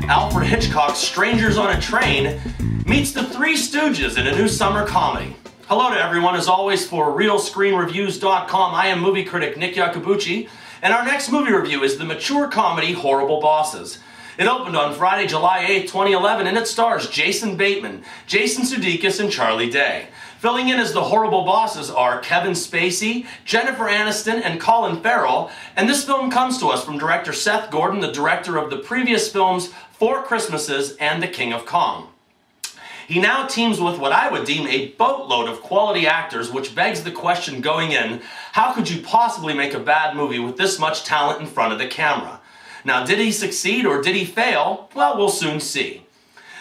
Alfred Hitchcock's Strangers on a Train meets the Three Stooges in a new summer comedy. Hello to everyone, as always, for RealScreenReviews.com. I am movie critic Nick Iacobucci, and our next movie review is the mature comedy Horrible Bosses. It opened on Friday, July 8, 2011, and it stars Jason Bateman, Jason Sudeikis, and Charlie Day. Filling in as the horrible bosses are Kevin Spacey, Jennifer Aniston, and Colin Farrell, and this film comes to us from director Seth Gordon, the director of the previous films Four Christmases and The King of Kong. He now teams with what I would deem a boatload of quality actors, which begs the question going in, how could you possibly make a bad movie with this much talent in front of the camera? Now, did he succeed or did he fail? Well, we'll soon see.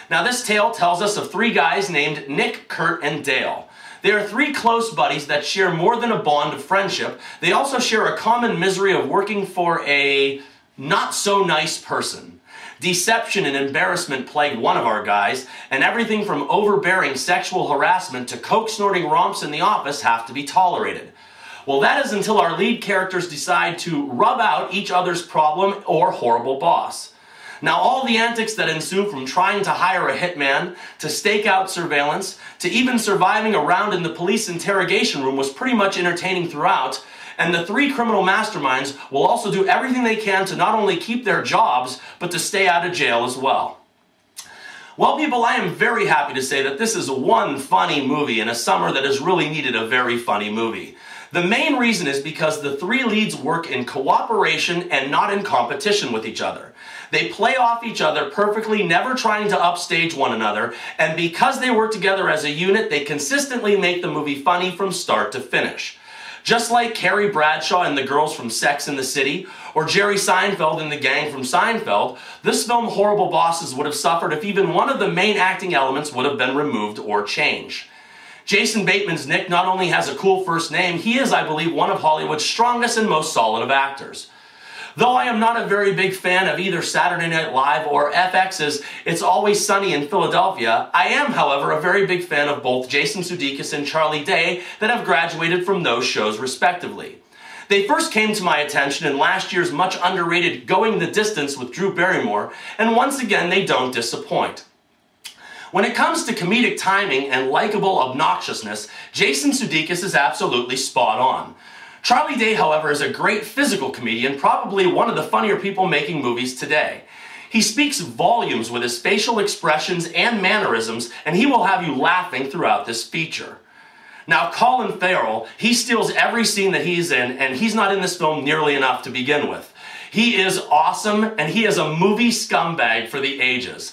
Now, this tale tells us of three guys named Nick, Kurt, and Dale. They are three close buddies that share more than a bond of friendship. They also share a common misery of working for a not-so-nice person. Deception and embarrassment plague one of our guys, and everything from overbearing sexual harassment to coke-snorting romps in the office have to be tolerated. Well, that is until our lead characters decide to rub out each other's problem or horrible boss. Now, all the antics that ensue, from trying to hire a hitman, to stake out surveillance, to even surviving a round in the police interrogation room, was pretty much entertaining throughout, and the three criminal masterminds will also do everything they can to not only keep their jobs, but to stay out of jail as well. Well, people, I am very happy to say that this is one funny movie in a summer that has really needed a very funny movie. The main reason is because the three leads work in cooperation and not in competition with each other. They play off each other perfectly, never trying to upstage one another, and because they work together as a unit, they consistently make the movie funny from start to finish. Just like Carrie Bradshaw and the girls from Sex and the City, or Jerry Seinfeld and the gang from Seinfeld, this film Horrible Bosses would have suffered if even one of the main acting elements would have been removed or changed. Jason Bateman's Nick not only has a cool first name, he is, I believe, one of Hollywood's strongest and most solid of actors. Though I am not a very big fan of either Saturday Night Live or FX's It's Always Sunny in Philadelphia, I am, however, a very big fan of both Jason Sudeikis and Charlie Day that have graduated from those shows respectively. They first came to my attention in last year's much underrated Going the Distance with Drew Barrymore, and once again they don't disappoint. When it comes to comedic timing and likable obnoxiousness, Jason Sudeikis is absolutely spot on. Charlie Day, however, is a great physical comedian, probably one of the funnier people making movies today. He speaks volumes with his facial expressions and mannerisms, and he will have you laughing throughout this feature. Now, Colin Farrell, he steals every scene that he's in, and he's not in this film nearly enough to begin with. He is awesome, and he is a movie scumbag for the ages.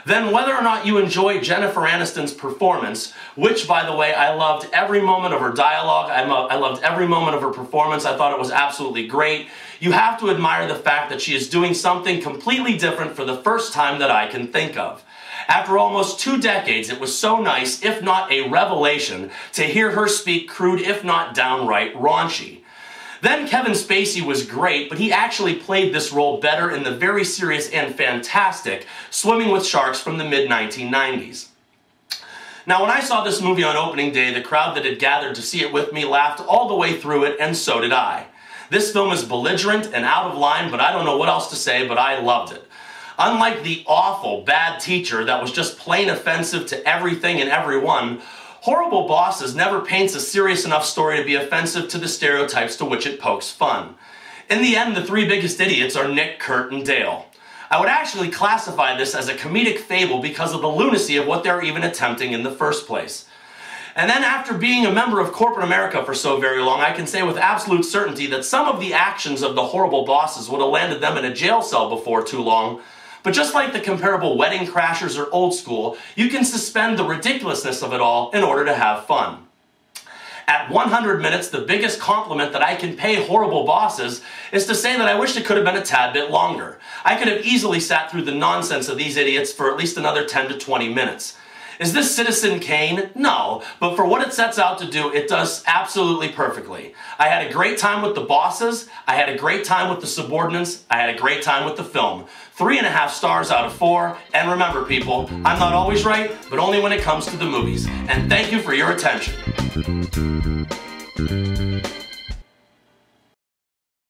Then, whether or not you enjoy Jennifer Aniston's performance, which, by the way, I loved every moment of her dialogue, I loved every moment of her performance, I thought it was absolutely great, you have to admire the fact that she is doing something completely different for the first time that I can think of. After almost 2 decades, it was so nice, if not a revelation, to hear her speak crude, if not downright raunchy. Then Kevin Spacey was great, but he actually played this role better in the very serious and fantastic Swimming with Sharks from the mid-1990s. Now, when I saw this movie on opening day, the crowd that had gathered to see it with me laughed all the way through it, and so did I. This film is belligerent and out of line, but I don't know what else to say, but I loved it. Unlike the awful Bad Teacher that was just plain offensive to everything and everyone, Horrible Bosses never paints a serious enough story to be offensive to the stereotypes to which it pokes fun. In the end, the three biggest idiots are Nick, Kurt, and Dale. I would actually classify this as a comedic fable because of the lunacy of what they're even attempting in the first place. And then, after being a member of corporate America for so very long, I can say with absolute certainty that some of the actions of the Horrible Bosses would have landed them in a jail cell before too long. But just like the comparable Wedding Crashers or Old School, you can suspend the ridiculousness of it all in order to have fun. At 100 minutes, the biggest compliment that I can pay Horrible Bosses is to say that I wish it could have been a tad bit longer. I could have easily sat through the nonsense of these idiots for at least another 10 to 20 minutes. Is this Citizen Kane? No, but for what it sets out to do, it does absolutely perfectly. I had a great time with the bosses, I had a great time with the subordinates, I had a great time with the film. 3.5 stars out of 4, and remember people, I'm not always right, but only when it comes to the movies. And thank you for your attention.